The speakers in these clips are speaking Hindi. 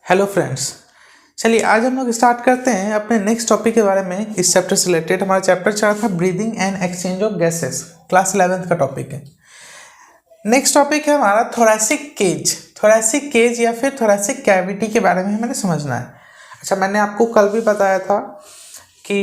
हेलो फ्रेंड्स, चलिए आज हम लोग स्टार्ट करते हैं अपने नेक्स्ट टॉपिक के बारे में। इस चैप्टर से रिलेटेड हमारा चैप्टर चला था breathing and exchange of gases, class 11th का टॉपिक है। नेक्स्ट टॉपिक है हमारा थोरैसिक केज। थोरैसिक केज या फिर थोरैसिक कैविटी के बारे में हमें समझना है। अच्छा, मैंने आपको कल भी बताया था कि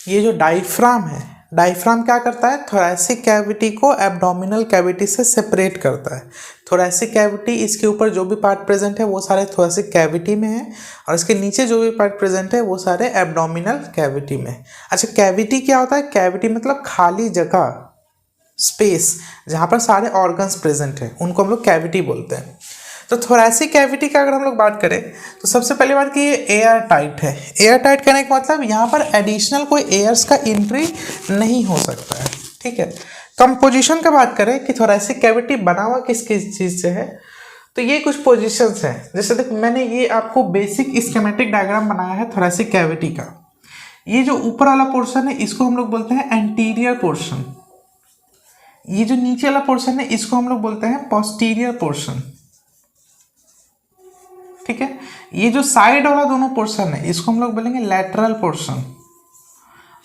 ये जो डायफ्राम है, डायफ्राम क्या करता है, थोरैसिक कैविटी को एब्डोमिनल कैविटी से सेपरेट करता है। थोरैसिक कैविटी, इसके ऊपर जो भी पार्ट प्रेजेंट है वो सारे थोरैसिक कैविटी में है, और इसके नीचे जो भी पार्ट प्रेजेंट है वो सारे एब्डोमिनल कैविटी में। अच्छा, कैविटी क्या होता है? कैविटी मतलब खाली जगह, स्पेस, जहाँ पर सारे ऑर्गन्स प्रेजेंट हैं, उनको हम लोग कैविटी बोलते हैं। तो थोरैसिक कैविटी का अगर हम लोग बात करें तो सबसे पहली बात कि ये एयर टाइट है। एयर टाइट कहने का मतलब यहाँ पर एडिशनल कोई एयर्स का एंट्री नहीं हो सकता है। ठीक है। कंपोजिशन का बात करें कि थोरैसिक कैविटी बना हुआ किस किस चीज़ से है, तो ये कुछ पोजिशंस हैं। जैसे देखो, मैंने ये आपको बेसिक स्कीमेटिक डायग्राम बनाया है थोरैसिक कैविटी का। ये जो ऊपर वाला पोर्शन है इसको हम लोग बोलते हैं एंटीरियर पोर्शन। ये जो नीचे वाला पोर्शन है इसको हम लोग बोलते हैं पोस्टीरियर पोर्शन। ठीक है। ये जो साइड वाला दोनों पोर्शन है इसको हम लोग बोलेंगे लैटरल पोर्शन,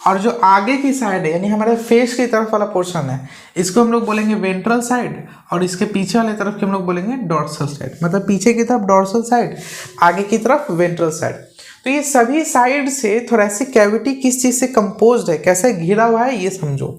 और जो आगे की साइड है यानी हमारे फेस की तरफ वाला पोर्शन है इसको हम लोग बोलेंगे वेंट्रल साइड, और इसके पीछे वाले तरफ की हम लोग बोलेंगे डॉर्सल साइड। मतलब पीछे की तरफ डॉर्सल साइड, आगे की तरफ वेंट्रल साइड। तो ये सभी साइड से थोरैसिक कैविटी किस चीज़ से कंपोज्ड है, कैसे घिरा हुआ है, ये समझो।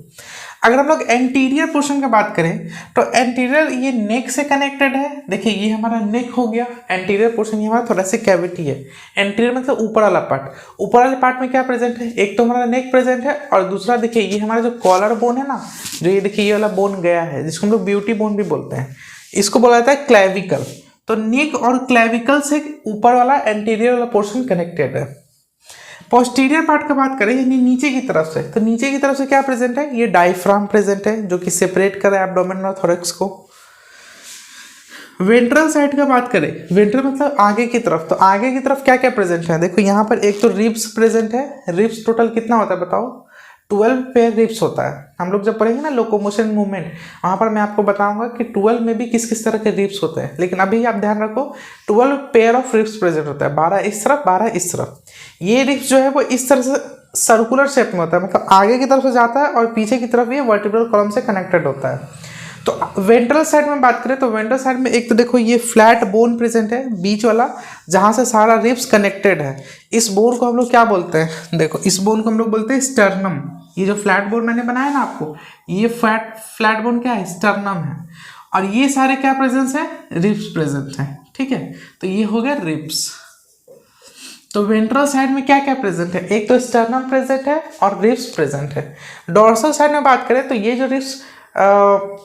अगर हम लोग एंटीरियर पोर्शन की बात करें तो एंटीरियर ये नेक से कनेक्टेड है। देखिए, ये हमारा नेक हो गया, एंटीरियर पोर्शन ये हमारा थोरैसिक कैविटी है। एंटीरियर मतलब ऊपर वाला पार्ट। ऊपर वाले पार्ट में क्या प्रेजेंट है? एक तो हमारा नेक प्रेजेंट है, और दूसरा देखिए ये हमारा जो कॉलर बोन है ना, जो ये देखिए ये वाला बोन गया है जिसको हम लोग ब्यूटी बोन भी बोलते हैं, इसको बोला जाता है क्लेविकल। तो नेक और क्लेविकल से ऊपर वाला एंटीरियर वाला पोर्शन कनेक्टेड है। पोस्टीरियर पार्ट का बात करें यानी नीचे की तरफ से, तो नीचे की तरफ से क्या प्रेजेंट है? ये डायफ्राम प्रेजेंट है जो कि सेपरेट कर रहा है एब्डोमेन और थोरैक्स को। वेंट्रल साइड का बात करें, वेंट्रल मतलब आगे की तरफ, तो आगे की तरफ क्या क्या प्रेजेंट है? देखो यहाँ पर एक तो रिब्स प्रेजेंट है। रिब्स टोटल कितना होता है बताओ? 12 पेयर रिब्स होता है। हम लोग जब पढ़ेंगे ना लोकोमोशन मूवमेंट, वहाँ पर मैं आपको बताऊंगा कि 12 में भी किस किस तरह के रिब्स होते हैं। लेकिन अभी आप ध्यान रखो, 12 पेयर ऑफ रिब्स प्रेजेंट होता है, 12 इस तरफ 12 इस तरफ। ये रिब्स जो है वो इस तरह से सर्कुलर शेप में होता है, मतलब आगे की तरफ से जाता है और पीछे की तरफ ये वर्टिब्रल कॉलम से कनेक्टेड होता है। तो वेंट्रल साइड में बात करें तो वेंट्रल साइड में एक तो देखो ये फ्लैट बोन प्रेजेंट है बीच वाला, जहाँ से सारा रिब्स कनेक्टेड है। इस बोन को हम लोग क्या बोलते हैं? देखो, इस बोन को हम लोग बोलते हैं स्टर्नम। ये जो फ्लैट बोन मैंने बनाया ना आपको, ये फ्लैट बोन क्या है? स्टर्नम है। और ये सारे क्या प्रेजेंस है? रिब्स प्रेजेंट है। ठीक है, तो ये हो गया रिब्स। तो वेंट्रल साइड में क्या क्या प्रेजेंट है? एक तो स्टर्नम प्रेजेंट है और रिब्स प्रेजेंट है। डोर्सल साइड में बात करें तो ये जो रिब्स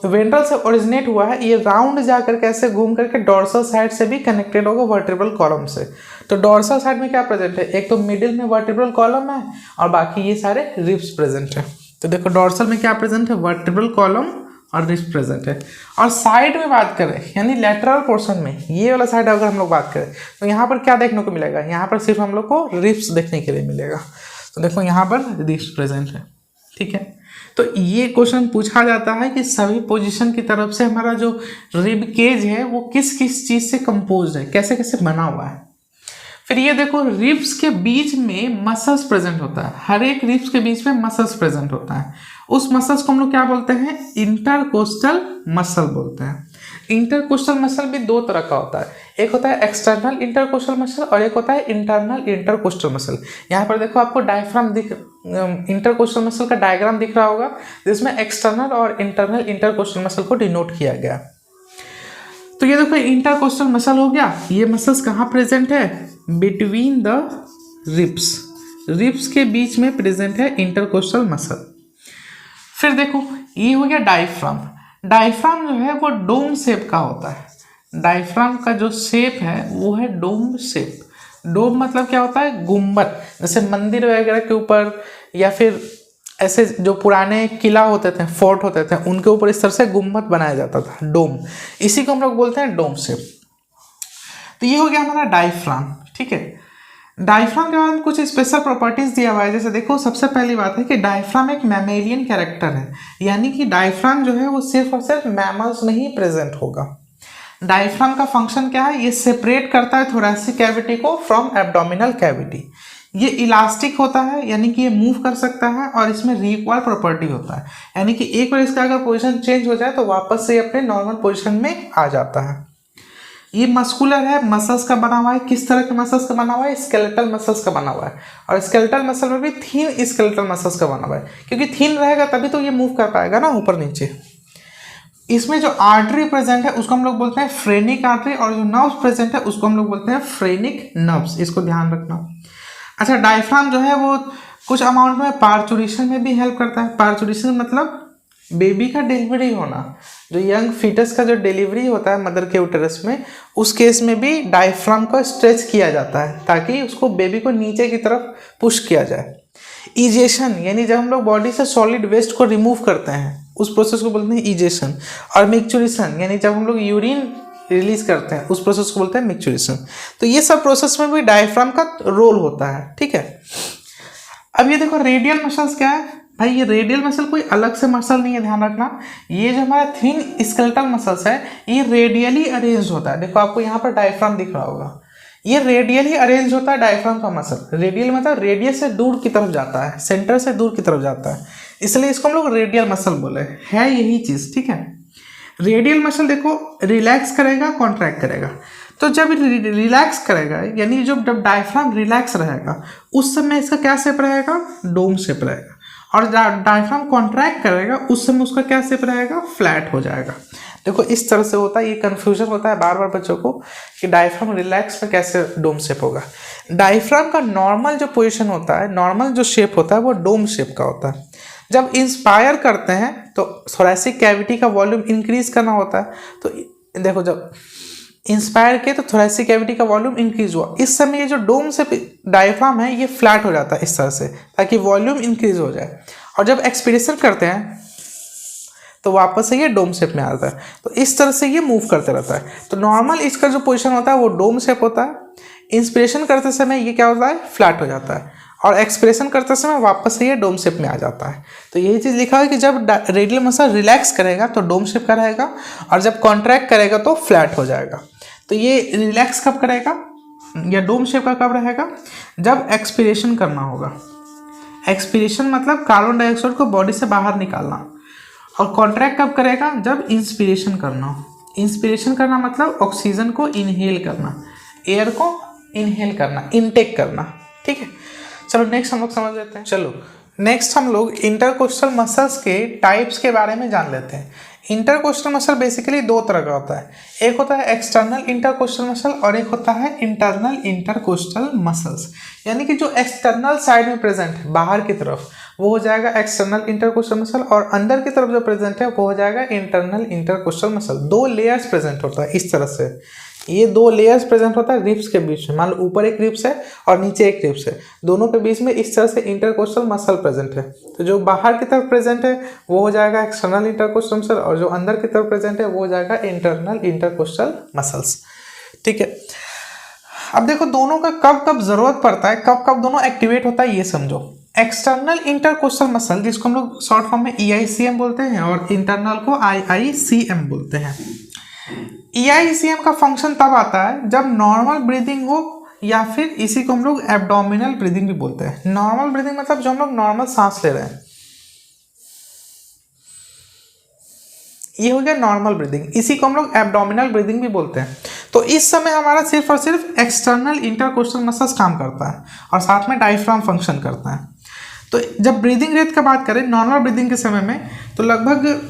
वेंट्रल से ओरिजिनेट हुआ है, ये राउंड जाकर कैसे घूम करके डोर्सल साइड से भी कनेक्टेड होगा वर्टिब्रल कॉलम से। तो डोर्सल साइड में क्या प्रेजेंट है? एक तो मिडिल में वर्टिब्रल कॉलम है और बाकी ये सारे रिब्स प्रेजेंट है। तो देखो, डोर्सल में क्या प्रेजेंट है? वर्टिब्रल कॉलम और रिब्स प्रेजेंट है। और साइड में बात करें यानी लैटरल पोर्शन में, ये वाला साइड अगर हम लोग बात करें तो यहाँ पर क्या देखने को मिलेगा? यहाँ पर सिर्फ हम लोग को रिब्स देखने के लिए मिलेगा। तो देखो यहाँ पर रिब्स प्रेजेंट है। ठीक है, तो ये क्वेश्चन पूछा जाता है कि सभी पोजीशन की तरफ से हमारा जो रिब केज है वो किस किस चीज़ से कंपोज है, कैसे कैसे बना हुआ है। फिर ये देखो, रिब्स के बीच में मसल्स प्रेजेंट होता है। हर एक रिब्स के बीच में मसल्स प्रेजेंट होता है। उस मसल्स को हम लोग क्या बोलते हैं? इंटरकोस्टल मसल बोलते हैं। इंटरकोस्टल मसल भी दो तरह का होता है, एक होता है एक्सटर्नल इंटरकोस्टल मसल और एक होता है इंटरनल इंटरकोस्टल मसल। यहाँ पर देखो आपको डायफ्राम इंटरकोस्टल मसल का डायग्राम दिख रहा होगा, जिसमें एक्सटर्नल और इंटरनल इंटरकोस्टल मसल को डिनोट किया गया। तो ये देखो इंटरकोस्टल मसल हो गया। ये मसल्स कहाँ प्रेजेंट है? Between the ribs. रिब्स के बीच में प्रेजेंट है इंटरकोस्टल मसल। फिर देखो, ये हो गया डायफ्राम। डायफ्राम जो है वो डोम शेप का होता है। डायफ्राम का जो शेप है वो है डोम शेप। डोम मतलब क्या होता है? गुम्बद। जैसे मंदिर वगैरह के ऊपर या फिर ऐसे जो पुराने किला होते थे, फोर्ट होते थे, उनके ऊपर इस तरह से गुम्बद बनाया जाता था, डोम। इसी को हम लोग बोलते हैं डोम शेप। तो ये हो गया हमारा डायफ्राम। ठीक है, डायफ्राम के बाद कुछ स्पेशल प्रॉपर्टीज दिया हुआ है। जैसे देखो, सबसे पहली बात है कि डायफ्राम एक मैमेलियन कैरेक्टर है, यानी कि डायफ्राम जो है वो सिर्फ और सिर्फ मैमल्स में ही प्रेजेंट होगा। डायफ्राम का फंक्शन क्या है, ये सेपरेट करता है थोरैसिक कैविटी को फ्रॉम एब्डोमिनल कैविटी। ये इलास्टिक होता है, यानी कि ये मूव कर सकता है, और इसमें रिकॉइल प्रॉपर्टी होता है, यानी कि एक बार इसका अगर पोजीशन चेंज हो जाए तो वापस से अपने नॉर्मल पोजीशन में आ जाता है। ये मस्कुलर है, मसल्स का बना हुआ है। किस तरह के मसल्स का बना हुआ है, स्केलेटल मसल्स का बना हुआ है, और स्केलेटल मसल में भी थीन स्केलेटल मसल्स का बना हुआ है, क्योंकि थीन रहेगा तभी तो ये मूव कर पाएगा ना ऊपर नीचे। इसमें जो आर्टरी प्रेजेंट है उसको हम लोग बोलते हैं फ्रेनिक आर्टरी, और जो नर्व्स प्रेजेंट है उसको हम लोग बोलते हैं फ्रेनिक नर्व्स, इसको ध्यान रखना। अच्छा, डायफ्राम जो है वो कुछ अमाउंट में पार्चुरेशन में भी हेल्प करता है। पार्चुरेशन मतलब बेबी का डिलीवरी होना, जो यंग फीटस का जो डिलीवरी होता है मदर के उटरस में, उस केस में भी डायफ्राम को स्ट्रेच किया जाता है ताकि उसको बेबी को नीचे की तरफ पुश किया जाए। इजेशन, यानी जब हम लोग बॉडी से सॉलिड वेस्ट को रिमूव करते हैं उस प्रोसेस को बोलते हैं इजेशन। और मिक्चुरेशन, यानी जब हम लोग यूरिन रिलीज करते हैं उस प्रोसेस को बोलते हैं मिक्चुरेशन। तो ये सब प्रोसेस में भी डायफ्राम का रोल होता है, ठीक है। अब ये देखो रेडियल मसल्स क्या है भाई, ये रेडियल मसल कोई अलग से मसल नहीं है, ध्यान रखना। ये जो हमारा थिन स्केलेटल मसल्स है ये रेडियली अरेंज होता है। देखो आपको यहाँ पर डायफ्राम दिख रहा होगा, ये रेडियली अरेंज होता है डायफ्राम का मसल। रेडियल मतलब रेडियस से दूर की तरफ जाता है, सेंटर से दूर की तरफ जाता है, इसलिए इसको हम लोग रेडियल मसल बोले है यही चीज़, ठीक है। रेडियल मसल देखो रिलैक्स करेगा, कॉन्ट्रैक्ट करेगा। तो जब रिलैक्स करेगा, यानी जब डायफ्राम रिलैक्स रहेगा उस समय इसका क्या शेप रहेगा, डोम शेप रहेगा। और डायफ्राम कॉन्ट्रैक्ट करेगा उस समय उसका क्या शेप रहेगा, फ्लैट हो जाएगा। देखो इस तरह से होता है, ये कन्फ्यूजन होता है बार बार बच्चों को कि डायफ्राम रिलैक्स में कैसे डोम शेप होगा। डायफ्राम का नॉर्मल जो पोजीशन होता है, नॉर्मल जो शेप होता है वो डोम शेप का होता है। जब इंस्पायर करते हैं तो थोरैसिक कैविटी का वॉल्यूम इंक्रीज करना होता है। तो देखो जब इंस्पायर किए तो थोरैसिक कैविटी का वॉल्यूम इंक्रीज हुआ, इस समय ये जो डोम से डायफ्राम है ये फ्लैट हो जाता है इस तरह से, ताकि वॉल्यूम इंक्रीज हो जाए। और जब एक्सपीरेशन करते हैं तो वापस से ये डोम शेप में आता है। तो इस तरह से ये मूव करते रहता है। तो नॉर्मल इसका जो पोजीशन होता है वो डोम शेप होता है। इंस्पिरेशन करते समय ये क्या होता है, फ्लैट हो जाता है, और एक्सप्रेशन करते समय वापस से ये डोम शेप में आ जाता है। तो यही चीज़ लिखा है कि जब रेडियल मसल रिलैक्स करेगा तो डोम शेप का रहेगा, और जब कॉन्ट्रैक्ट करेगा तो फ्लैट हो जाएगा। तो ये रिलैक्स कब करेगा या डोम शेप का कब रहेगा, जब एक्सपिरेशन करना होगा। एक्सपिरेशन मतलब कार्बन डाइऑक्साइड को बॉडी से बाहर निकालना। और कॉन्ट्रैक्ट कब करेगा, जब इंस्पिरेशन करना हो। इंस्पिरेशन करना मतलब ऑक्सीजन को इनहेल करना, एयर को इनहेल करना, इनटेक करना, ठीक है। चलो नेक्स्ट हम लोग समझ लेते हैं। चलो नेक्स्ट हम लोग इंटरकोस्टल मसल्स के टाइप्स के बारे में जान लेते हैं। इंटरकोस्टल मसल बेसिकली दो तरह का होता है, एक होता है एक्सटर्नल इंटरकोस्टल मसल और एक होता है इंटरनल इंटरकोस्टल मसल्स। यानी कि जो एक्सटर्नल साइड में प्रेजेंट है बाहर की तरफ वो हो जाएगा एक्सटर्नल इंटरकोस्टल मसल, और अंदर की तरफ जो प्रेजेंट है वो हो जाएगा इंटरनल इंटरकोस्टल मसल। दो लेयर्स प्रेजेंट होता है इस तरह से, ये दो लेयर्स प्रेजेंट होता है रिब्स के बीच में। मान लो ऊपर एक रिब्स है और नीचे एक रिब्स है, दोनों के बीच में इस तरह से इंटरकोस्टल मसल प्रेजेंट है। तो जो बाहर की तरफ प्रेजेंट है वो हो जाएगा एक्सटर्नल इंटरकोस्टल मसल, और जो अंदर की तरफ प्रेजेंट है वो हो जाएगा इंटरनल इंटरकोस्टल मसल्स, ठीक है। अब देखो दोनों का कब कब जरूरत पड़ता है, कब कब दोनों एक्टिवेट होता है ये समझो। एक्सटर्नल इंटरकोस्टल मसल जिसको हम लोग शॉर्ट फॉर्म में EICM बोलते हैं, और इंटरनल को IICM बोलते हैं। EICM का फंक्शन तब आता है जब नॉर्मल ब्रीदिंग हो, या फिर इसी को हम लोग एब्डोमिनल ब्रीदिंग भी बोलते हैं। नॉर्मल ब्रीदिंग मतलब जो हम लोग नॉर्मल सांस ले रहे हैं, ये हो गया नॉर्मल ब्रीदिंग। इसी को हम लोग एब्डोमिनल ब्रीदिंग भी बोलते हैं। तो इस समय हमारा सिर्फ और सिर्फ एक्सटर्नल इंटरकोस्टल मसल्स काम करता है और साथ में डायफ्राम फंक्शन करता है। तो जब ब्रीदिंग रेट का बात करें नॉर्मल ब्रीदिंग के समय में, तो लगभग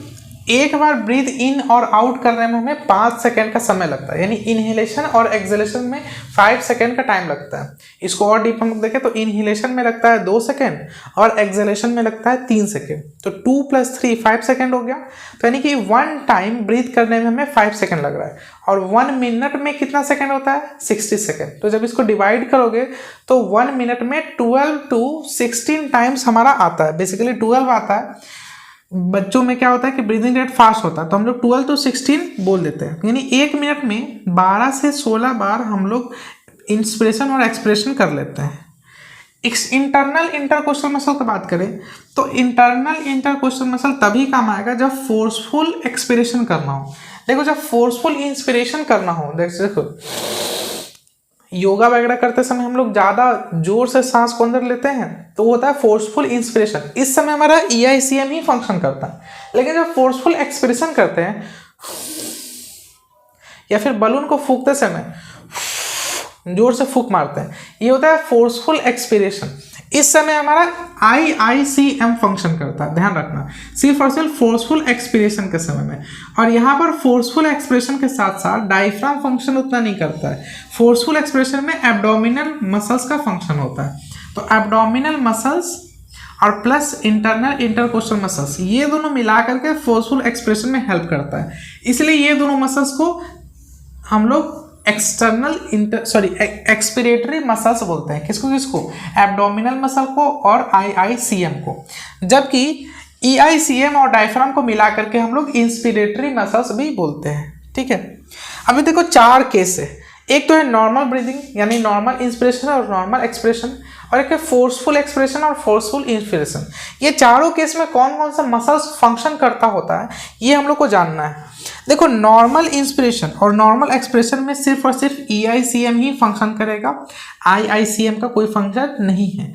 एक बार ब्रीथ इन और आउट करने में हमें 5 सेकेंड का समय लगता है। यानी इनहेलेशन और एक्सहेलेशन में 5 सेकेंड का टाइम लगता है। इसको और डीप हम देखें तो इनहेलेशन में लगता है 2 सेकेंड और एक्सहेलेशन में लगता है 3 सेकेंड। तो 2 + 3 5 सेकेंड हो गया। तो यानी कि 1 टाइम ब्रीथ करने में हमें 5 सेकेंड लग रहा है, और 1 मिनट में कितना सेकेंड होता है, 60 सेकेंड। तो जब इसको डिवाइड करोगे तो 1 मिनट में 12 to 16 टाइम्स हमारा आता है। बेसिकली 12 आता है। बच्चों में क्या होता है कि ब्रीदिंग रेट फास्ट होता है, तो हम लोग 12 to 16 बोल देते हैं। यानी 1 मिनट में 12 से 16 बार हम लोग इंस्पिरेशन और एक्सप्रेशन कर लेते हैं। इंटरनल इंटरकोस्टल मसल की बात करें तो इंटरनल इंटरकोस्टल मसल तभी काम आएगा जब फोर्सफुल एक्सपिरेशन करना हो। देखो जब फोर्सफुल इंस्पिरेशन करना हो, देखो योगा वगैरह करते समय हम लोग ज़्यादा जोर से सांस को अंदर लेते हैं तो होता है फोर्सफुल इंस्पिरेशन। इस समय हमारा EICM ही फंक्शन करता है। लेकिन जब फोर्सफुल एक्सपिरेशन करते हैं या फिर बलून को फूंकते समय जोर से फूंक मारते हैं, ये होता है फोर्सफुल एक्सपिरेशन। इस समय हमारा IICM फंक्शन करता है, ध्यान रखना, सिर्फ और सिर्फ फोर्सफुल एक्सपिरेशन के समय में। और यहाँ पर फोर्सफुल एक्सपिरेशन के साथ साथ डायफ्राम फंक्शन उतना नहीं करता है। फोर्सफुल एक्सपिरेशन में एब्डोमिनल मसल्स का फंक्शन होता है। तो एब्डोमिनल मसल्स और प्लस इंटरनल इंटरकोस्टल मसल्स, ये दोनों मिला करके फोर्सफुल एक्सपिरेशन में हेल्प करता है। इसलिए ये दोनों मसल्स को हम लोग एक्सपिरेटरी मसल्स बोलते हैं। किसको किसको? एब्डोमिनल मसल को और IICM को। जबकि EICM और डायफ्राम को मिला करके हम लोग इंस्पिरेटरी मसल्स भी बोलते हैं। ठीक है, अभी देखो 4 केस है। एक तो है नॉर्मल ब्रीदिंग यानी नॉर्मल इंस्पिरेशन और नॉर्मल एक्सपिरेशन, और एक है फोर्सफुल एक्सपिरेशन और फोर्सफुल इंस्पिरेशन। ये चारों केस में कौन कौन सा मसल्स फंक्शन करता होता है ये हम लोग को जानना है। देखो नॉर्मल इंस्पिरेशन और नॉर्मल एक्सप्रेशन में सिर्फ और सिर्फ EICM ही फंक्शन करेगा, IICM का कोई फंक्शन नहीं है।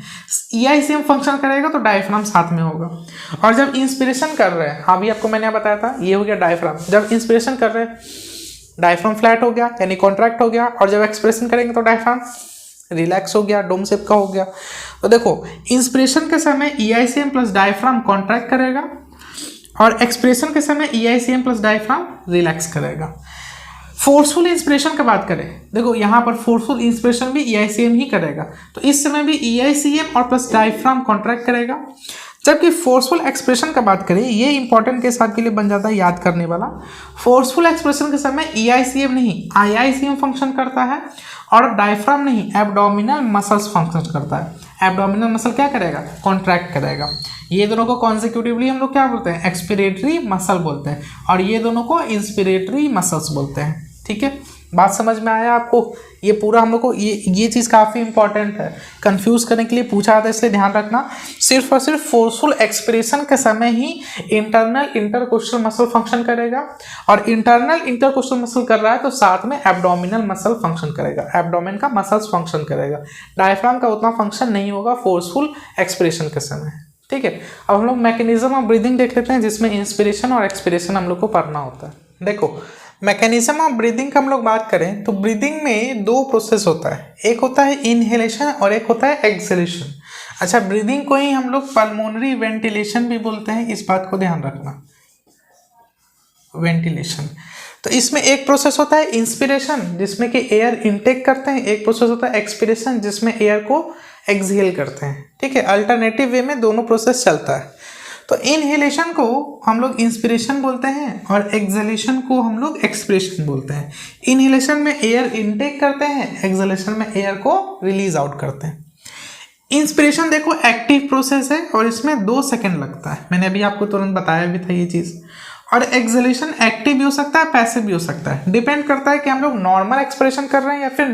EICM फंक्शन करेगा तो डायफ्राम साथ में होगा। और जब इंस्पिरेशन कर रहे हैं, अभी आपको मैंने बताया था, ये हो गया डायफ्राम। जब इंस्पिरेशन कर रहे हैं डायफ्राम फ्लैट हो गया यानी कॉन्ट्रैक्ट हो गया, और जब एक्सप्रेशन करेंगे तो डायफ्राम रिलैक्स हो गया, डोम शेप का हो गया। तो देखो इंस्पिरेशन के समय EICM प्लस डायफ्राम कॉन्ट्रैक्ट करेगा और एक्सप्रेशन के समय EICM प्लस डायफ्राम रिलैक्स करेगा। फोर्सफुल इंस्पिरेशन की बात करें, देखो यहाँ पर फोर्सफुल इंस्पिरेशन भी EICM ही करेगा, तो इस समय भी EICM और प्लस डायफ्राम कॉन्ट्रैक्ट करेगा। जबकि फोर्सफुल एक्सप्रेशन का बात करें, ये इंपॉर्टेंट केस आपके लिए बन जाता है याद करने वाला। फोर्सफुल एक्सप्रेशन के समय EICM नहीं IICM फंक्शन करता है, और डायफ्राम नहीं एब्डोमिनल मसल्स फंक्शन करता है। एब्डोमिनल मसल क्या करेगा? कॉन्ट्रैक्ट करेगा। ये दोनों को कॉन्सिक्यूटिवली हम लोग क्या बोलते हैं? एक्सपिरेटरी मसल बोलते हैं, और ये दोनों को इंस्पिरेटरी मसल्स बोलते हैं। ठीक है, बात समझ में आया आपको? ये पूरा हम लोग को ये चीज़ काफ़ी इंपॉर्टेंट है, कंफ्यूज करने के लिए पूछा जाता है, इसलिए ध्यान रखना। सिर्फ और सिर्फ फोर्सफुल एक्सपिरेशन के समय ही इंटरनल इंटरकोस्टल मसल फंक्शन करेगा, और इंटरनल इंटरकोस्टल मसल कर रहा है तो साथ में एब्डोमिनल मसल फंक्शन करेगा, एब्डोमेन का मसल्स फंक्शन करेगा। डायफ्राम का उतना फंक्शन नहीं होगा फोर्सफुल एक्सपिरेशन के समय। ठीक है, अब हम लोग मैकेनिज्म ऑफ ब्रीदिंग देख लेते हैं, जिसमें इंस्पिरेशन और एक्सपिरेशन हम लोग को पढ़ना होता है। देखो मैकेनिज्म ऑफ ब्रीदिंग का हम लोग बात करें तो ब्रीदिंग में 2 प्रोसेस होता है, एक होता है इनहेलेशन और एक होता है एक्सहेलेशन। अच्छा, ब्रीदिंग को ही हम लोग पल्मोनरी वेंटिलेशन भी बोलते हैं, इस बात को ध्यान रखना, वेंटिलेशन। तो इसमें एक प्रोसेस होता है इंस्पिरेशन जिसमें कि एयर इनटेक करते हैं, एक प्रोसेस होता है एक्सपिरेशन जिसमें एयर को एक्सहेल करते हैं। ठीक है, अल्टरनेटिव वे में दोनों प्रोसेस चलता है। तो इनहेलेशन को हम लोग इंस्पिरेशन बोलते हैं और एक्सहेलेशन को हम लोग एक्सपिरेशन बोलते हैं। इनहेलेशन में एयर इनटेक करते हैं, एक्सहेलेशन में एयर को रिलीज आउट करते हैं। इंस्पिरेशन देखो एक्टिव प्रोसेस है और इसमें 2 सेकेंड लगता है, मैंने अभी आपको तुरंत बताया भी था ये चीज़। और एक्सहेलेशन एक्टिव भी हो सकता है, पैसिव भी हो सकता है, डिपेंड करता है कि हम लोग नॉर्मल एक्सप्रेशन कर रहे हैं या फिर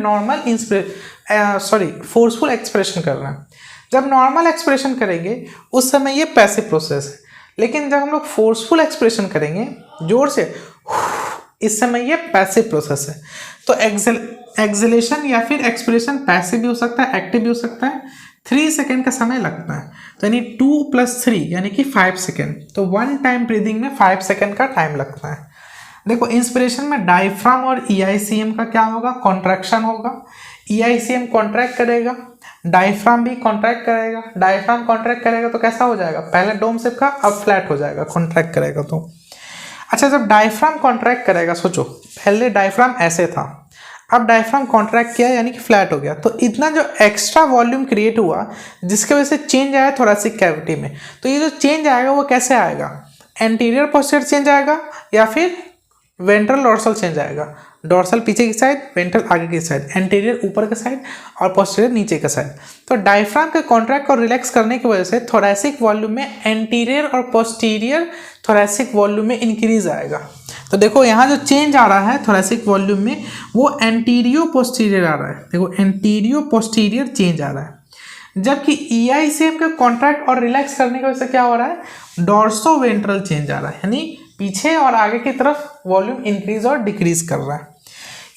फोर्सफुल एक्सप्रेशन कर रहे हैं। जब नॉर्मल एक्सप्रेशन करेंगे उस समय ये पैसिव प्रोसेस है, लेकिन जब हम लोग फोर्सफुल एक्सप्रेशन करेंगे जोर से, इस समय ये पैसिव प्रोसेस है। तो एक्सहेलेशन या फिर एक्सप्रेशन पैसिव भी हो सकता है, एक्टिव भी हो सकता है। 3 सेकेंड का समय लगता है, तो यानी 2 + 3 यानी कि 5 सेकेंड। तो 1 टाइम ब्रीदिंग में 5 सेकेंड का टाइम लगता है। देखो इंस्पिरेशन में डायफ्राम और EICM का क्या होगा? कॉन्ट्रैक्शन होगा। EICM कॉन्ट्रैक्ट करेगा, डायफ्राम भी कॉन्ट्रैक्ट करेगा। डायफ्राम कॉन्ट्रैक्ट करेगा तो कैसा हो जाएगा? पहले डोम शेप का, अब फ्लैट हो जाएगा कॉन्ट्रैक्ट करेगा तो। अच्छा, जब डायफ्राम कॉन्ट्रैक्ट करेगा, सोचो पहले डायफ्राम ऐसे था, अब डायफ्राम कॉन्ट्रैक्ट किया यानी कि फ्लैट हो गया, तो इतना जो एक्स्ट्रा वॉल्यूम क्रिएट हुआ जिसके वजह से चेंज आया थोरेसिक कैविटी में, तो ये जो चेंज आएगा वो कैसे आएगा? एंटीरियर पोस्टीरियर चेंज आएगा या फिर वेंट्रल डॉर्सल चेंज आएगा? डॉर्सल पीछे की साइड, वेंट्रल आगे की साइड, एंटीरियर ऊपर की साइड और पोस्टीरियर नीचे की साइड। तो डायफ्राम के कॉन्ट्रैक्ट और रिलैक्स करने की वजह से थोरेसिक वॉल्यूम में एंटीरियर और पोस्टीरियर थोरेसिक वॉल्यूम में इंक्रीज आएगा। तो देखो यहाँ जो चेंज आ रहा है थोरेसिक वॉल्यूम में वो एंटीरियो पोस्टीरियर आ रहा है। देखो एंटीरियो पोस्टीरियर चेंज आ रहा है। जबकि EICM का कॉन्ट्रैक्ट और रिलैक्स करने की वजह से क्या हो रहा है, डॉर्सोवेंट्रल चेंज आ रहा है, यानी पीछे और आगे की तरफ वॉल्यूम इंक्रीज और डिक्रीज कर रहा है।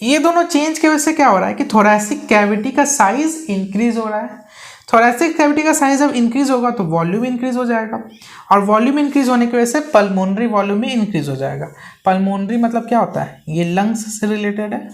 ये दोनों चेंज की वजह से क्या हो रहा है कि थोरैसिक कैविटी का साइज इंक्रीज हो रहा है। थोरैसिक कैविटी का साइज जब इंक्रीज होगा तो वॉल्यूम इंक्रीज हो जाएगा, और वॉल्यूम इंक्रीज होने की वजह से पल्मोनरी वॉल्यूम भी इंक्रीज हो जाएगा। पल्मोनरी मतलब क्या होता है, ये लंग्स से रिलेटेड है,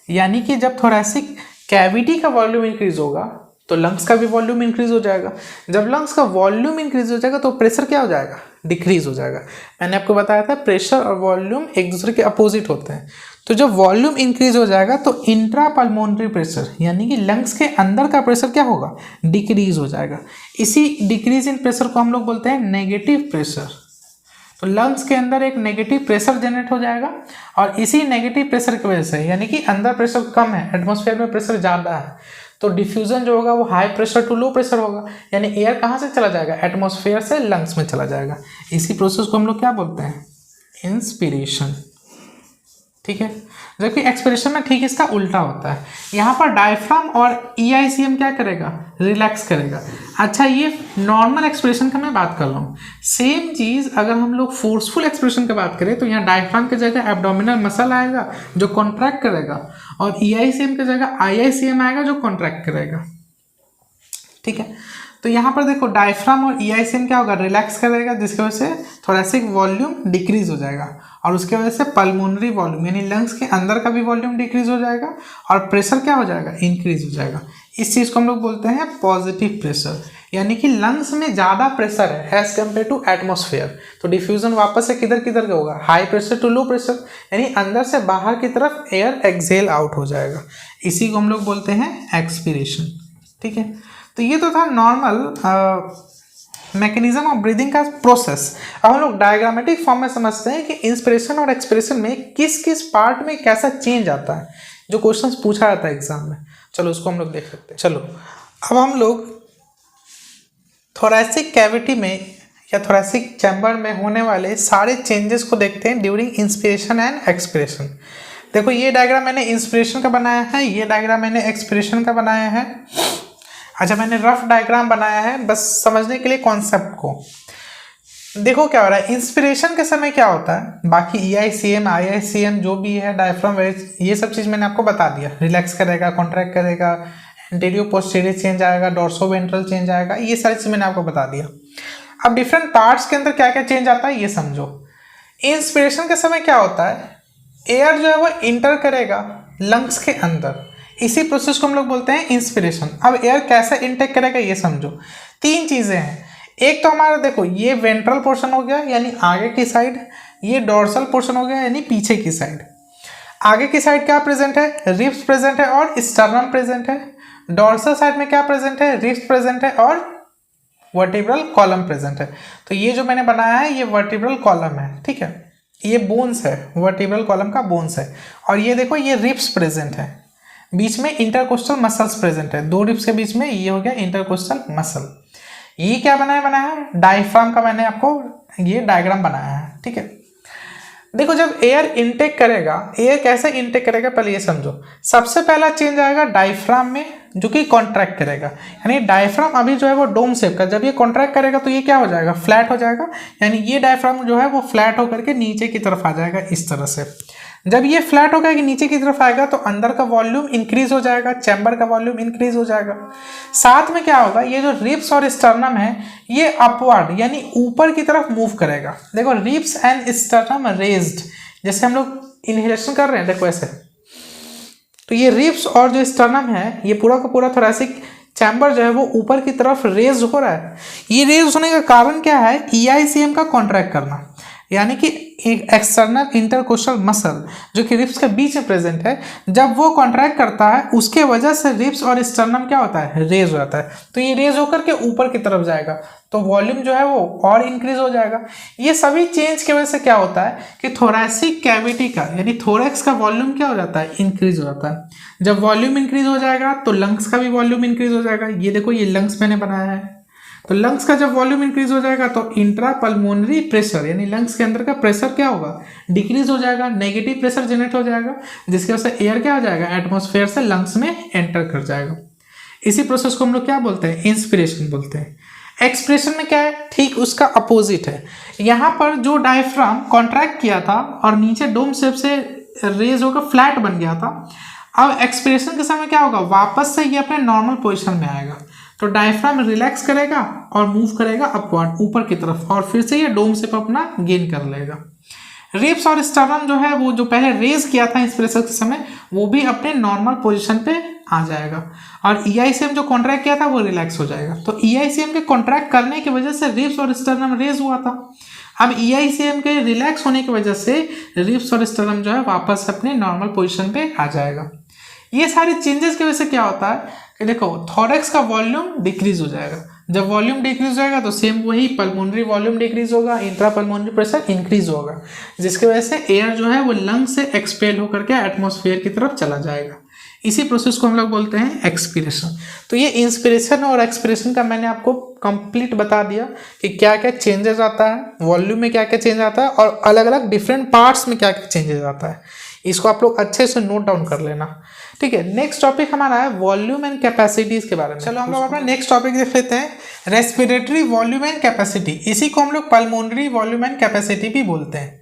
यानी कि जब थोरैसिक कैविटी का वॉल्यूम इंक्रीज होगा तो लंग्स का भी वॉल्यूम इंक्रीज हो जाएगा। जब लंग्स का वॉल्यूम इंक्रीज हो जाएगा तो प्रेशर क्या हो जाएगा, डिक्रीज हो जाएगा। मैंने आपको बताया था प्रेशर और वॉल्यूम एक दूसरे के अपोजिट होते हैं। तो जब वॉल्यूम इंक्रीज हो जाएगा तो इंट्रा पल्मोनरी प्रेशर यानी कि लंग्स के अंदर का प्रेशर क्या होगा, डिक्रीज हो जाएगा। इसी डिक्रीज इन प्रेशर को हम लोग बोलते हैं नेगेटिव प्रेशर। तो लंग्स के अंदर एक नेगेटिव प्रेशर जनरेट हो जाएगा, और इसी नेगेटिव प्रेशर की वजह से, यानी कि अंदर प्रेशर कम है, एटमॉस्फेयर में प्रेशर ज़्यादा है, तो डिफ्यूजन जो होगा वो high pressure to low pressure होगा, यानी एयर कहाँ से चला जाएगा, एटमॉस्फेयर से लंग्स में चला जाएगा। इसी प्रोसेस को हम लोग क्या बोलते हैं, इंस्पिरेशन। ठीक है, जबकि एक्सपिरेशन में ठीक इसका उल्टा होता है। यहाँ पर डायफ्राम और EICM क्या करेगा, रिलैक्स करेगा। अच्छा, ये नॉर्मल एक्सप्रेशन का मैं बात कर रहा हूँ। सेम चीज़ अगर हम लोग फोर्सफुल एक्सप्रेशन की बात करें तो यहाँ डायफ्राम की जगह एब्डोमिनल मसल आएगा जो कॉन्ट्रैक्ट करेगा, और EICM की जगह IICM आएगा जो कॉन्ट्रैक्ट करेगा। ठीक है, तो यहाँ पर देखो डायफ्राम और EICM क्या होगा, रिलैक्स करेगा, जिसकी वजह से थोरैसिक वॉल्यूम डिक्रीज हो जाएगा, और उसके वजह से पल्मोनरी वॉल्यूम यानी लंग्स के अंदर का भी वॉल्यूम डिक्रीज हो जाएगा, और प्रेशर क्या हो जाएगा, इंक्रीज हो जाएगा। इस चीज़ को हम लोग बोलते हैं पॉजिटिव प्रेशर, यानी कि लंग्स में ज़्यादा प्रेशर है एज कम्पेयर टू एटमॉस्फेयर। तो डिफ्यूजन वापस से किधर किधर का होगा, high pressure to low pressure, यानी अंदर से बाहर की तरफ एयर एक्सेल आउट हो जाएगा। इसी को हम लोग बोलते हैं एक्सपीरेशन। ठीक है, तो ये तो था नॉर्मल मैकेनिज्म ऑफ ब्रीदिंग का प्रोसेस। अब हम लोग डायग्रामेटिक फॉर्म में समझते हैं कि इंस्पिरेशन और एक्सपिरेशन में किस किस पार्ट में कैसा चेंज आता है, जो क्वेश्चंस पूछा जाता है एग्जाम में। चलो उसको हम लोग देख सकते हैं। चलो अब हम लोग थोरैसिक कैविटी में या थोरैसिक चैम्बर में होने वाले सारे चेंजेस को देखते हैं ड्यूरिंग इंस्पिरेशन एंड एक्सपिरेशन। देखो ये डायग्राम मैंने इंस्पिरेशन का बनाया है, ये डायग्राम मैंने एक्सपिरेशन का बनाया है। अच्छा, मैंने रफ डायग्राम बनाया है बस समझने के लिए कॉन्सेप्ट को। देखो क्या हो रहा है, इंस्पिरेशन के समय क्या होता है, बाकी EICM IICM जो भी है, डायफ्राम ये सब चीज़ मैंने आपको बता दिया, रिलैक्स करेगा, कॉन्ट्रैक्ट करेगा, एंटीरियर पोस्टीरियर चेंज आएगा, डोर्सोवेंट्रल चेंज आएगा, ये सारी चीज़ मैंने आपको बता दिया। अब डिफरेंट पार्ट्स के अंदर क्या क्या चेंज आता है ये समझो। इंस्पिरेशन के समय क्या होता है, एयर जो है वो इंटर करेगा लंग्स के अंदर, इसी प्रोसेस को हम लोग बोलते हैं इंस्पिरेशन। अब एयर कैसे इनटेक करेगा ये समझो। तीन चीज़ें हैं, एक तो हमारा देखो ये वेंट्रल पोर्शन हो गया यानी आगे की साइड, ये डोर्सल पोर्शन हो गया यानी पीछे की साइड। आगे की साइड क्या प्रेजेंट है, रिब्स प्रेजेंट है और स्टर्नम प्रेजेंट है। डोर्सल साइड में क्या प्रेजेंट है, रिब्स प्रेजेंट है और वर्टिब्रल कॉलम प्रेजेंट है। तो ये जो मैंने बनाया है ये वर्टिब्रल कॉलम है, ठीक है, ये बोन्स है, वर्टिब्रल कॉलम का बोन्स है। और ये देखो ये रिब्स प्रेजेंट है, बीच में इंटरकोस्टल मसल्स प्रेजेंट है, दो रिब्स के बीच में ये हो गया इंटरकोस्टल मसल। ये क्या बनाया है, डायफ्राम का मैंने आपको ये डायग्राम बनाया है। ठीक है, देखो जब एयर इनटेक करेगा, एयर कैसे इनटेक करेगा पहले ये समझो। सबसे पहला चेंज आएगा डायफ्राम में जो कि कॉन्ट्रैक्ट करेगा, यानी डायफ्राम अभी जो है वो डोम शेप का, जब ये कॉन्ट्रैक्ट करेगा तो ये क्या हो जाएगा, फ्लैट हो जाएगा, यानी ये डायफ्राम जो है वो फ्लैट होकर के नीचे की तरफ आ जाएगा इस तरह से। जब ये फ्लैट होकर के नीचे की तरफ आएगा तो अंदर का वॉल्यूम इंक्रीज हो जाएगा, चैम्बर का वॉल्यूम इंक्रीज हो जाएगा। साथ में क्या होगा, ये जो रिब्स और स्टर्नम है ये अपवर्ड यानी ऊपर की तरफ मूव करेगा। देखो रिब्स एंड स्टर्नम रेज्ड, जैसे हम लोग इनहेलेशन कर रहे हैं देखो ऐसे, तो ये रिब्स और जो स्टर्नम है ये पूरा का पूरा थोरैसिक चैम्बर जो है वो ऊपर की तरफ रेज हो रहा है। ये रेज होने का कारण क्या है, EICM का कॉन्ट्रैक्ट करना, यानी कि एक एक्सटर्नल इंटरकोस्टल मसल जो कि रिब्स के बीच में प्रेजेंट है, जब वो कॉन्ट्रैक्ट करता है उसके वजह से रिब्स और स्टर्नम क्या होता है, रेज हो जाता है। तो ये रेज होकर के ऊपर की तरफ जाएगा तो वॉल्यूम जो है वो और इंक्रीज हो जाएगा। ये सभी चेंज की वजह से क्या होता है कि थोरैसिक कैविटी का यानी थोरैक्स का वॉल्यूम क्या हो जाता है, इंक्रीज हो जाता है। जब वॉल्यूम इंक्रीज हो जाएगा तो लंग्स का भी वॉल्यूम इंक्रीज हो जाएगा। ये देखो ये लंग्स मैंने बनाया है, तो लंग्स का जब वॉल्यूम इंक्रीज हो जाएगा तो इंट्रा पल्मोनरी प्रेशर यानी लंग्स के अंदर का प्रेशर क्या होगा, डिक्रीज हो जाएगा, नेगेटिव प्रेशर जनरेट हो जाएगा, जिसकी वजह से एयर क्या हो जाएगा, एटमॉस्फेयर से लंग्स में एंटर कर जाएगा। इसी प्रोसेस को हम लोग क्या बोलते हैं, इंस्पिरेशन बोलते हैं। एक्सप्रेशन में क्या है, ठीक उसका अपोजिट है। यहाँ पर जो डायफ्राम कॉन्ट्रैक्ट किया था और नीचे डोम शेप से रेज होकर फ्लैट बन गया था, अब एक्सप्रेशन के समय क्या होगा, वापस से ये अपने नॉर्मल पोजीशन में आएगा। तो डायफ्राम रिलैक्स करेगा और मूव करेगा अपवर्ड, ऊपर की तरफ, और फिर से ये डोम शेप अपना गेन कर लेगा। रिब्स और स्टर्नम जो है वो जो पहले रेज किया था इंस्पिरेशन के समय, वो भी अपने नॉर्मल पोजीशन पे आ जाएगा, और ईआईसीएम जो कॉन्ट्रैक्ट किया था वो रिलैक्स हो जाएगा। तो ईआईसीएम के कॉन्ट्रैक्ट करने की वजह से रिब्स और स्टर्नम रेज हुआ था। अब ईआईसीएम के रिलैक्स होने की वजह से रिब्स और स्टर्नम जो है वापस अपने नॉर्मल पोजीशन पे आ जाएगा। ये सारे चेंजेस की वजह से क्या होता है कि देखो, थोरैक्स का वॉल्यूम डिक्रीज हो जाएगा। जब वॉल्यूम डिक्रीज हो जाएगा तो सेम वही पल्मोनरी वॉल्यूम डिक्रीज होगा, इंट्रा पल्मोनरी प्रेशर इंक्रीज होगा, जिसकी वजह से एयर जो है वो लंग से एक्सपेल होकर के एटमॉस्फेयर की तरफ चला जाएगा। इसी प्रोसेस को हम लोग बोलते हैं एक्सपीरेशन। तो ये इंस्पिरेशन और एक्सपीरेशन का मैंने आपको कंप्लीट बता दिया कि क्या क्या चेंजेस आता है, वॉल्यूम में क्या क्या चेंज आता है, और अलग अलग डिफरेंट पार्ट्स में क्या क्या चेंजेस आता है। इसको आप लोग अच्छे से नोट डाउन कर लेना, ठीक है। नेक्स्ट टॉपिक हमारा है वॉल्यूम एंड कैपेसिटीज के बारे में। चलो हम लोग अपना नेक्स्ट टॉपिक देख लेते हैं, रेस्पिरेटरी वॉल्यूम एंड कैपेसिटी। इसी को हम लोग पल्मोनरी वॉल्यूम एंड कैपेसिटी भी बोलते हैं।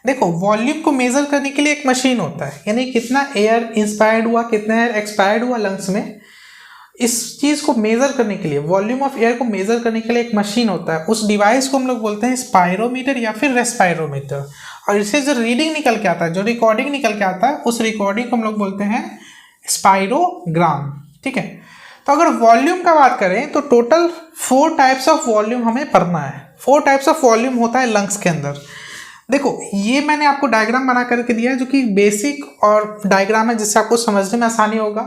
देखो, वॉल्यूम को मेजर करने के लिए एक मशीन होता है, यानी कितना एयर इंस्पायर्ड हुआ, कितना एयर एक्सपायर्ड हुआ लंग्स में। इस चीज़ को मेजर करने के लिए, वॉल्यूम ऑफ एयर को मेजर करने के लिए एक मशीन होता है। उस डिवाइस को हम लोग बोलते हैं स्पायरोमीटर या फिर रेस्पायरोमीटर। और इससे जो रीडिंग निकल के आता है, जो रिकॉर्डिंग निकल के आता है, उस रिकॉर्डिंग को हम लोग बोलते हैं स्पायरोग्राम, ठीक है। तो अगर वॉल्यूम का बात करें तो टोटल 4 टाइप्स ऑफ वॉल्यूम हमें पढ़ना है। 4 टाइप्स ऑफ वॉल्यूम होता है लंग्स के अंदर। देखो, ये मैंने आपको डायग्राम बना करके दिया है, जो कि बेसिक और डायग्राम है, जिससे आपको समझने में आसानी होगा।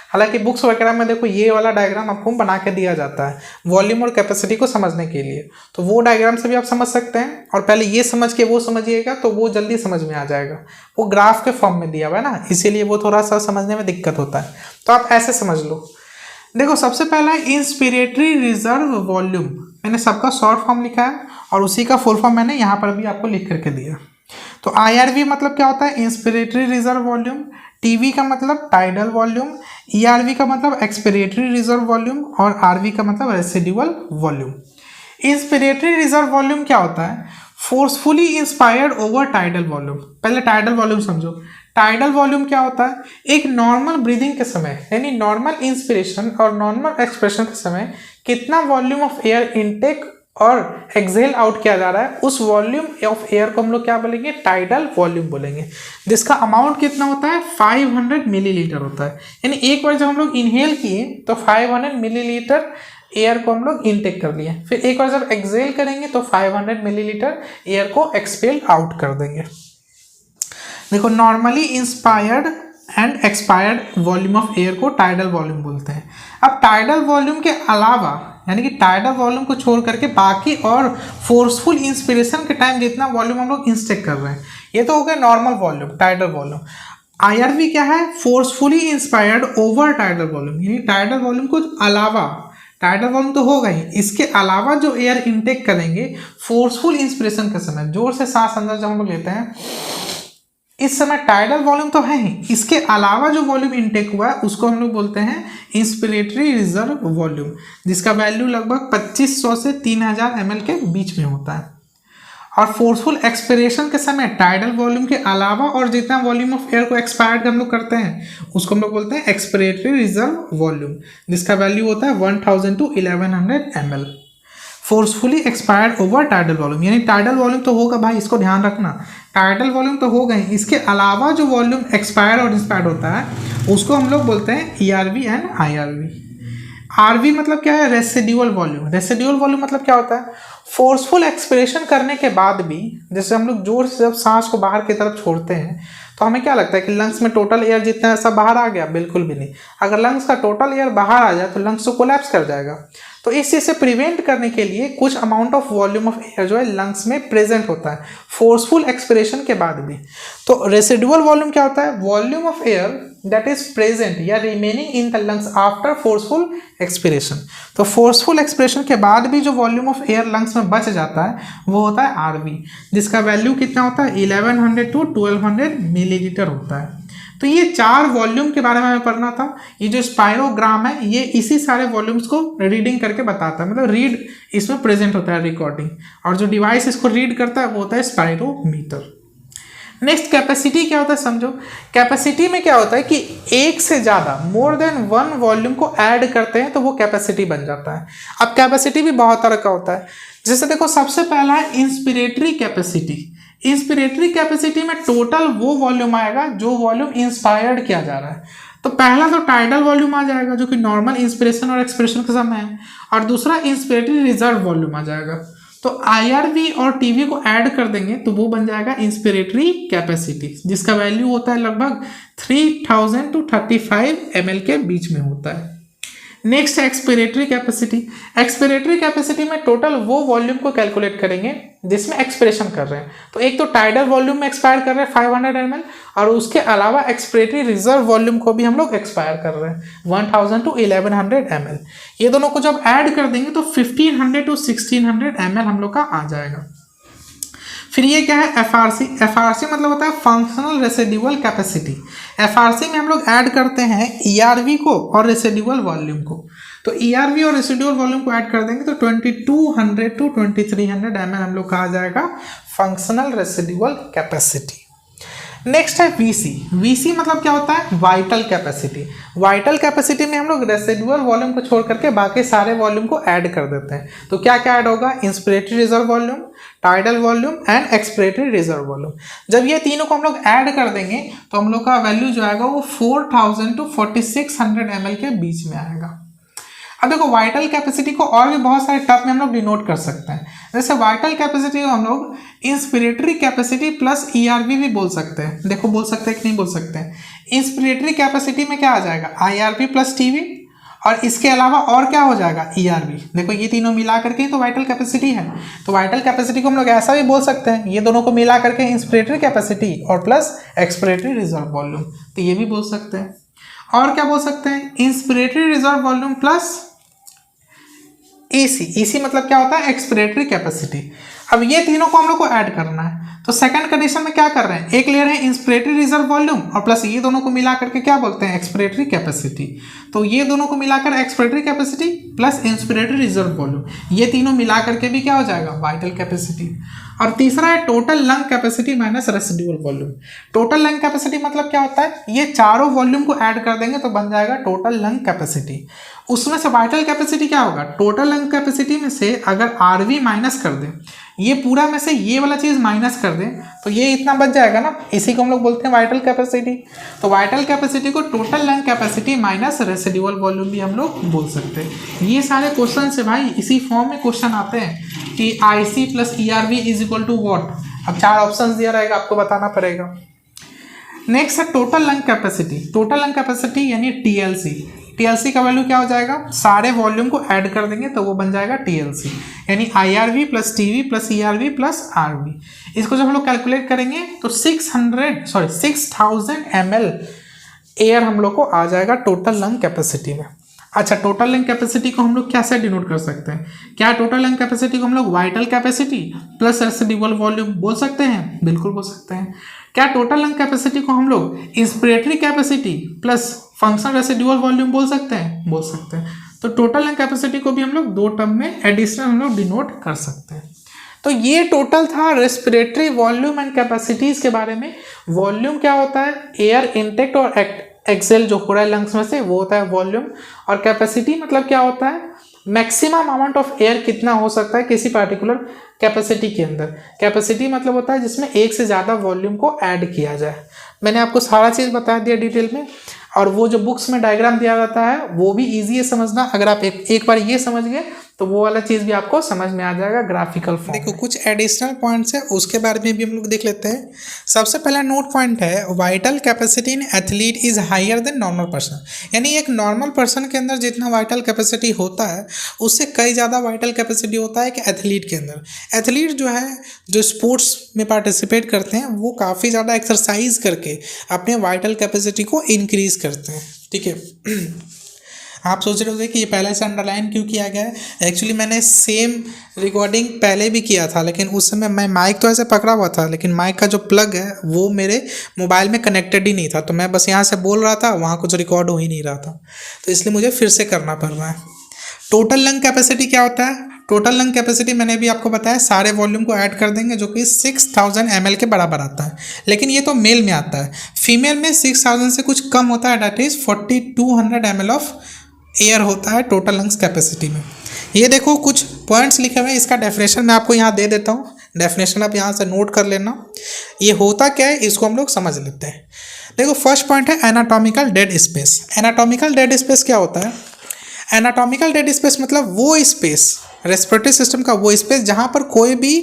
हालांकि बुक्स वगैरह में देखो ये वाला डायग्राम आपको बना के दिया जाता है वॉल्यूम और कैपेसिटी को समझने के लिए, तो वो डायग्राम से भी आप समझ सकते हैं। और पहले ये समझ के वो समझिएगा तो वो जल्दी समझ में आ जाएगा। वो ग्राफ के फॉर्म में दिया हुआ है ना, इसीलिए वो थोड़ा सा समझने में दिक्कत होता है। तो आप ऐसे समझ लो। देखो, सबसे पहला है इंस्पिरेटरी रिजर्व वॉल्यूम। मैंने सबका शॉर्ट फॉर्म लिखा है और उसी का फुल फॉर्म मैंने यहाँ पर भी आपको लिख करके दिया। तो IRV मतलब क्या होता है, इंस्पिरेटरी रिजर्व वॉल्यूम। TV का मतलब टाइडल वॉल्यूम। ERV का मतलब एक्सपिरेटरी रिजर्व वॉल्यूम। और RV का मतलब residual volume. Inspiratory reserve volume क्या होता है, forcefully inspired over tidal volume. पहले टाइडल वॉल्यूम समझो। टाइडल वॉल्यूम क्या होता है, एक नॉर्मल ब्रीदिंग के समय, यानी नॉर्मल इंस्पिरेशन और नॉर्मल एक्सप्रेशन के समय कितना वॉल्यूम ऑफ एयर इनटेक और एक्सहेल आउट किया जा रहा है, उस वॉल्यूम ऑफ एयर को हम लोग क्या बोलेंगे, टाइडल वॉल्यूम बोलेंगे। जिसका अमाउंट कितना होता है, 500 मिलीलीटर होता है। यानी एक बार जब हम लोग इनहेल किए तो 500 मिलीलीटर एयर को हम लोग इनटेक कर लिए, फिर एक बार जब एक्सहेल करेंगे तो 500 मिलीलीटर एयर को एक्सपेल आउट कर देंगे। देखो, normally inspired and expired volume of air को टाइडल वॉल्यूम बोलते हैं। अब टाइडल वॉल्यूम के अलावा, यानी कि टाइडल वॉल्यूम को छोड़ करके बाकी और फोर्सफुल इंस्पिरेशन के टाइम जितना वॉल्यूम हम लोग इंस्टेक कर रहे हैं, ये तो हो गया normal volume, tidal volume. IRV क्या है, forcefully inspired over tidal volume, यानी टाइडल वॉल्यूम को अलावा, टाइडल वॉल्यूम तो होगा ही, इसके अलावा जो एयर इनटेक करेंगे फोर्सफुल इंस्पिरेशन के समय, जोर से सांस अंदर जब हम लोग लेते हैं, इस समय टाइडल वॉल्यूम तो है ही, इसके अलावा जो वॉल्यूम इनटेक हुआ है उसको हम लोग बोलते हैं इंस्पिरेटरी रिजर्व वॉल्यूम, जिसका वैल्यू लगभग 2500 से 3000 ml के बीच में होता है। और फोर्सफुल एक्सपिरेशन के समय टाइडल वॉल्यूम के अलावा और जितना वॉल्यूम ऑफ एयर को एक्सपायर्ड हम लोग करते हैं उसको हम लोग बोलते हैं एक्सपिरेटरी रिजर्व वॉल्यूम, जिसका वैल्यू होता है 1000 to 1100 ml। Forcefully expired over tidal volume, यानी टाइडल वॉल्यूम तो होगा भाई, इसको ध्यान रखना, टाइडल वॉल्यूम तो हो गए, इसके अलावा जो वॉल्यूम एक्सपायर्ड और इंस्पायर्ड होता है उसको हम लोग बोलते हैं ERV एंड IRV। RV मतलब क्या है, रेसिडुअल वॉल्यूम। रेसिडुअल वॉल्यूम मतलब क्या होता है, फोर्सफुल एक्सपिरेशन करने के बाद भी, जैसे हम लोग जोर से जब सांस को बाहर की तरफ छोड़ते हैं तो हमें क्या लगता है कि लंग्स में टोटल एयर जितना है सब बाहर आ गया, बिल्कुल भी नहीं। अगर लंग्स का टोटल एयर बाहर आ जाए तो लंग्स तो कोलैप्स कर जाएगा। तो इस चीज़ से प्रिवेंट करने के लिए कुछ amount of volume of air जो है लंग्स में प्रेजेंट होता है फोर्सफुल एक्सपिरेशन के बाद भी। तो रेसिडुअल वॉल्यूम क्या होता है, volume of air that is present या remaining in the lungs after forceful expiration. तो फोर्सफुल एक्सपिरेशन के बाद भी जो वॉल्यूम ऑफ एयर लंग्स में बच जाता है वो होता है RV, जिसका वैल्यू कितना होता है 1100 to 1200 मिलीलीटर होता है। तो ये 4 वॉल्यूम के बारे में हमें पढ़ना था। ये जो स्पायरोग्राम है ये इसी सारे वॉल्यूम्स को रीडिंग करके बताता है, मतलब रीड इसमें प्रेजेंट होता है रिकॉर्डिंग, और जो डिवाइस इसको रीड करता है वो होता है स्पायरोमीटर। नेक्स्ट कैपेसिटी क्या होता है समझो। कैपेसिटी में क्या होता है कि एक से ज़्यादा मोर देन 1 वॉल्यूम को ऐड करते हैं तो वो कैपेसिटी बन जाता है। अब कैपेसिटी भी बहुत तरह का होता है, जैसे देखो सबसे पहला है इंस्पिरेटरी कैपेसिटी। इंस्पिरेटरी कैपेसिटी में टोटल वो वॉल्यूम आएगा जो वॉल्यूम इंस्पायर्ड किया जा रहा है। तो पहला तो टाइडल वॉल्यूम आ जाएगा जो कि नॉर्मल इंस्पिरेशन और एक्सप्रेशन के समय है, और दूसरा इंस्पिरेटरी रिजर्व वॉल्यूम आ जाएगा। तो IRV और TV को ऐड कर देंगे तो वो बन जाएगा इंस्पिरेटरी कैपेसिटी, जिसका वैल्यू होता है लगभग 3000 to 35 ml के बीच में होता है। नेक्स्ट है एक्सपिरेटरी कैपेसिटी। एक्सपिरेटरी कैपेसिटी में टोटल वो वॉल्यूम को कैलकुलेट करेंगे जिसमें एक्सपिरेशन कर रहे हैं। तो एक तो टाइडल वॉल्यूम में एक्सपायर कर रहे हैं 500 ml, और उसके अलावा एक्सपिरेटरी रिजर्व वॉल्यूम को भी हम लोग एक्सपायर कर रहे हैं 1000 to 1100 ml। ये दोनों को जब ऐड कर देंगे तो 1500 to 1600 ml हम लोग का आ जाएगा। फिर ये क्या है FRC। FRC मतलब होता है फंक्शनल रेसिडुअल कैपेसिटी। FRC में हम लोग ऐड करते हैं ERV को और रेसिडुअल वॉल्यूम को। तो ERV और रेसिडुअल वॉल्यूम को ऐड कर देंगे तो 2200 to 2300 ml हम लोग का आ जाएगा फंक्शनल रेसिडुअल कैपेसिटी। नेक्स्ट है VC। VC मतलब क्या होता है वाइटल कैपेसिटी। वाइटल कैपेसिटी में हम लोग रेसिडुअल वॉल्यूम को छोड़ करके बाकी सारे वॉल्यूम को ऐड कर देते हैं। तो क्या क्या ऐड होगा, inspiratory reserve volume, tidal volume and expiratory reserve volume. जब ये तीनों को हम लोग ऐड कर देंगे तो हम लोग का वैल्यू जो आएगा वो 4000 to 4600 ml के बीच में आएगा। अब देखो वाइटल कैपेसिटी को और भी बहुत सारे टर्म में हम लोग डिनोट कर सकते हैं। जैसे वाइटल कैपेसिटी को हम लोग इंस्पिरेटरी कैपेसिटी प्लस ERV भी बोल सकते हैं। देखो बोल सकते हैं कि नहीं बोल सकते हैं। इंस्पिरेटरी कैपेसिटी में क्या आ जाएगा IRV प्लस TV, और इसके अलावा और क्या हो जाएगा ERV। देखो ये तीनों मिला करके तो वाइटल कैपेसिटी है। तो वाइटल कैपेसिटी को हम लोग ऐसा भी बोल सकते हैं, ये दोनों को मिला करके इंस्पिरेटरी कैपेसिटी और प्लस एक्सपिरेटरी रिजर्व वॉल्यूम, तो ये भी बोल सकते हैं। और क्या बोल सकते हैं, inspiratory reserve volume plus EC मतलब क्या होता है एक्सपिरेटरी कैपेसिटी। अब ये तीनों को हम लोग को ऐड करना है। तो सेकंड कंडीशन में क्या कर रहे हैं, एक ले रहे हैं इंस्पिरेटरी रिजर्व वॉल्यूम और प्लस ये दोनों को मिला करके क्या बोलते हैं एक्सपिरेटरी कैपेसिटी। तो ये दोनों को मिलाकर expiratory capacity plus inspiratory reserve volume, ये तीनों मिला करके भी क्या हो जाएगा वाइटल कैपेसिटी। और तीसरा है total lung capacity minus residual volume. Total lung capacity मतलब क्या होता है, ये चारों वॉल्यूम को ऐड कर देंगे तो बन जाएगा टोटल लंग कैपेसिटी। उसमें से वाइटल कैपेसिटी क्या होगा, टोटल लंग कैपेसिटी में से अगर RV माइनस कर दें, ये पूरा में से ये वाला चीज़ माइनस कर दें तो ये इतना बच जाएगा ना, इसी को हम लोग बोलते हैं वाइटल कैपेसिटी। तो वाइटल कैपेसिटी को total lung capacity minus residual volume भी हम लोग बोल सकते हैं। ये सारे क्वेश्चन से भाई इसी फॉर्म में क्वेश्चन आते हैं कि IC plus ERV is equal to what. अब 4 ऑप्शन दिया रहेगा, आपको बताना पड़ेगा। नेक्स्ट है total lung capacity. Total lung capacity यानी TLC। TLC का वैल्यू क्या हो जाएगा, सारे वॉल्यूम को ऐड कर देंगे तो वो बन जाएगा TLC, यानी IRV plus TV plus ERV plus RV। इसको जब हम लोग कैलकुलेट करेंगे तो 6000 ml एयर हम लोग को आ जाएगा टोटल लंग कैपेसिटी में। अच्छा, टोटल लंग कैपेसिटी को हम लोग कैसे डिनोट कर सकते हैं, क्या टोटल लंग कैपेसिटी को हम लोग vital capacity plus residual volume बोल सकते हैं, बिल्कुल बोल सकते हैं। क्या टोटल लंग कैपेसिटी को हम लोग inspiratory capacity plus functional residual volume बोल सकते हैं, बोल सकते हैं। तो टोटल लंग कैपेसिटी को भी हम लोग 2 टर्म में एडिशनल हम लोग डिनोट कर सकते हैं। तो ये टोटल था रेस्पिरेटरी वॉल्यूम एंड कैपेसिटीज के बारे में। वॉल्यूम क्या होता है, एयर इनटेक और एक्सेल जो हो रहा है लंग्स में से वो होता है वॉल्यूम। और कैपेसिटी मतलब क्या होता है, मैक्सिमम अमाउंट ऑफ एयर कितना हो सकता है किसी पार्टिकुलर कैपेसिटी के अंदर। कैपेसिटी मतलब होता है जिसमें एक से ज़्यादा वॉल्यूम को ऐड किया जाए। मैंने आपको सारा चीज़ बता दिया डिटेल में, और वो जो बुक्स में डायग्राम दिया जाता है वो भी इजी है समझना। अगर आप एक बार ये समझ गए तो वो वाला चीज़ भी आपको समझ में आ जाएगा ग्राफिकल फॉर्म। देखो कुछ एडिशनल पॉइंट्स है, उसके बारे में भी हम लोग देख लेते हैं। सबसे पहला नोट पॉइंट है vital capacity in athlete is higher than normal person, यानी एक नॉर्मल पर्सन के अंदर जितना वाइटल कैपेसिटी होता है उससे कई ज़्यादा वाइटल कैपेसिटी होता है कि एथलीट के अंदर। एथलीट जो है जो स्पोर्ट्स में पार्टिसिपेट करते हैं वो काफ़ी ज़्यादा एक्सरसाइज करके अपने वाइटल कैपेसिटी को इंक्रीज करते हैं, ठीक है। आप सोच रहे होंगे कि ये पहले से अंडरलाइन क्यों किया गया है। एक्चुअली मैंने सेम रिकॉर्डिंग पहले भी किया था, लेकिन उस समय मैं माइक तो ऐसे पकड़ा हुआ था, लेकिन माइक का जो प्लग है वो मेरे मोबाइल में कनेक्टेड ही नहीं था, तो मैं बस यहाँ से बोल रहा था, वहाँ कुछ रिकॉर्ड हो ही नहीं रहा था, तो इसलिए मुझे फिर से करना पड़ रहा है। टोटल लंग कैपेसिटी क्या होता है? टोटल लंग कैपेसिटी मैंने भी आपको बताया, सारे वॉल्यूम को ऐड कर देंगे जो कि 6000 ml के बराबर आता है, लेकिन ये तो मेल में आता है। फीमेल में 6000 से कुछ कम होता है, that is 4200 ml of air होता है टोटल लंग्स कैपेसिटी में। ये देखो कुछ पॉइंट्स लिखे हुए हैं, इसका डेफिनेशन मैं आपको यहाँ दे देता हूँ, डेफिनेशन आप यहाँ से नोट कर लेना। ये होता क्या है इसको हम लोग समझ लेते हैं। देखो फर्स्ट पॉइंट है anatomical dead space. Anatomical dead space क्या होता है? एनाटॉमिकल डेड स्पेस मतलब वो स्पेस, रेस्पिरेटरी सिस्टम का वो स्पेस जहाँ पर कोई भी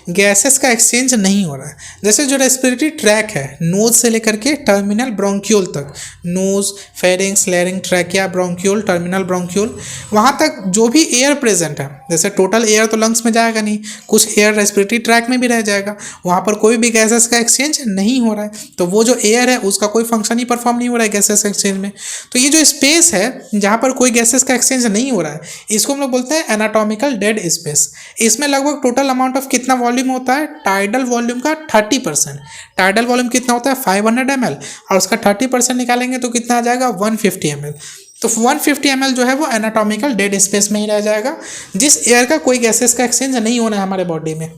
गैसेस का एक्सचेंज नहीं हो रहा है। जैसे जो रेस्पिरेटरी ट्रैक है नोज से लेकर के टर्मिनल ब्रोंक्यूल तक, nose, pharynx, larynx, trachea, bronchiole, terminal bronchiole, वहाँ तक जो भी एयर प्रेजेंट है, जैसे टोटल एयर तो लंग्स में जाएगा नहीं, कुछ एयर रेस्पिरेटरी ट्रैक में भी रह जाएगा, वहाँ पर कोई भी गैसेस का एक्सचेंज नहीं हो रहा है, तो वो जो एयर है उसका कोई फंक्शन ही परफॉर्म नहीं हो रहा है गैसेस एक्सचेंज में। तो ये जो स्पेस है जहाँ पर कोई गैसेस का एक्सचेंज नहीं हो रहा है, इसको हम लोग बोलते हैं एनाटॉमिकल डेड स्पेस। इसमें लगभग टोटल अमाउंट ऑफ कितना वॉल्यूम होता है? टाइडल वॉल्यूम का 30%। टाइडल वॉल्यूम कितना होता है? 500 ml, और उसका 30% निकालेंगे तो कितना आ जाएगा? 150 ml। तो 150 ml जो है वो एनाटॉमिकल डेड स्पेस में ही रह जाएगा, जिस एयर का कोई गैसेस का एक्सचेंज नहीं होना है हमारे बॉडी में।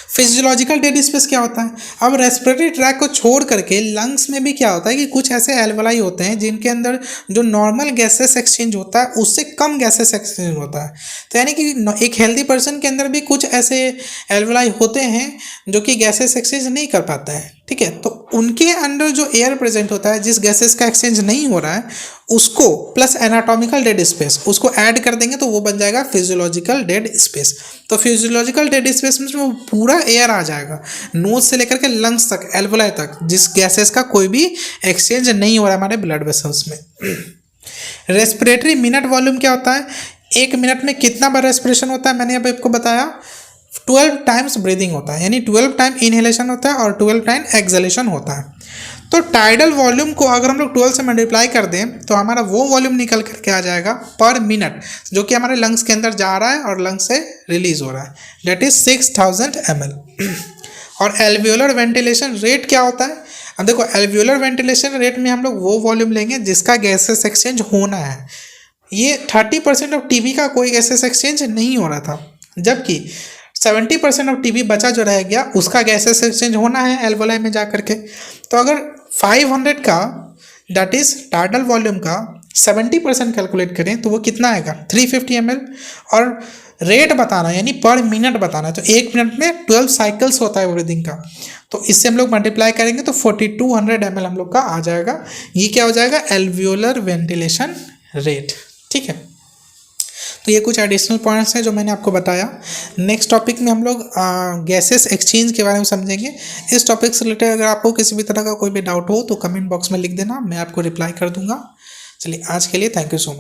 फिजियोलॉजिकल डेड स्पेस क्या होता है? अब रेस्पिरेटरी ट्रैक को छोड़ करके लंग्स में भी क्या होता है कि कुछ ऐसे एल्वलाई होते हैं जिनके अंदर जो नॉर्मल गैसेस एक्सचेंज होता है उससे कम गैसेस एक्सचेंज होता है। तो यानी कि एक हेल्दी पर्सन के अंदर भी कुछ ऐसे एल्वलाई होते हैं जो कि गैसेस एक्सचेंज नहीं कर पाता है, ठीक है। तो उनके अंदर जो एयर प्रेजेंट होता है जिस गैसेस का एक्सचेंज नहीं हो रहा है, उसको प्लस एनाटॉमिकल डेड स्पेस उसको ऐड कर देंगे तो वो बन जाएगा फिजियोलॉजिकल डेड स्पेस। तो फिजियोलॉजिकल डेड स्पेस में वो पूरा एयर आ जाएगा, नोज से लेकर के लंग्स तक, एल्वोलाई तक, जिस गैसेस का कोई भी एक्सचेंज नहीं हो रहा है हमारे ब्लड वेसल्स में। रेस्पिरेटरी मिनट वॉल्यूम क्या होता है? एक मिनट में कितना बार रेस्पिरेशन होता है? मैंने अब आपको बताया 12 टाइम्स ब्रीदिंग होता है, यानी 12 टाइम इनहेलेशन होता है और 12 टाइम एक्सहेलेशन होता है। तो टाइडल वॉल्यूम को अगर हम लोग 12 से मल्टीप्लाई कर दें तो हमारा वो वॉल्यूम निकल करके आ जाएगा पर मिनट, जो कि हमारे लंग्स के अंदर जा रहा है और लंग्स से रिलीज हो रहा है, डेट इज 6000 ml। और एल्वियोलर वेंटिलेशन रेट क्या होता है? अब देखो एल्वियोलर वेंटिलेशन रेट में हम लोग वो वॉल्यूम लेंगे जिसका गैसेस एक्सचेंज होना है। ये 30% ऑफ टीबी का कोई गैसेस एक्सचेंज नहीं हो रहा था, जबकि 70% ऑफ टीबी बचा जो रह गया उसका गैसेस एक्सचेंज होना है एल्वोलाई में जा करके। तो अगर 500 का दैट इज टाइडल वॉल्यूम का 70% कैलकुलेट करें तो वो कितना आएगा? 350 ml। और रेट बताना यानी पर मिनट बताना है, तो एक मिनट में 12 साइकिल्स होता है ब्रीदिंग का, तो इससे हम लोग मल्टीप्लाई करेंगे तो 4200 ml हम लोग का आ जाएगा। ये क्या हो जाएगा? एल्वियोलर वेंटिलेशन रेट, ठीक है। तो ये कुछ एडिशनल पॉइंट्स हैं जो मैंने आपको बताया। नेक्स्ट टॉपिक में हम लोग गैसेस एक्सचेंज के बारे में समझेंगे। इस टॉपिक से रिलेटेड अगर आपको किसी भी तरह का कोई भी डाउट हो तो कमेंट बॉक्स में लिख देना, मैं आपको रिप्लाई कर दूंगा। चलिए आज के लिए थैंक यू सो मच।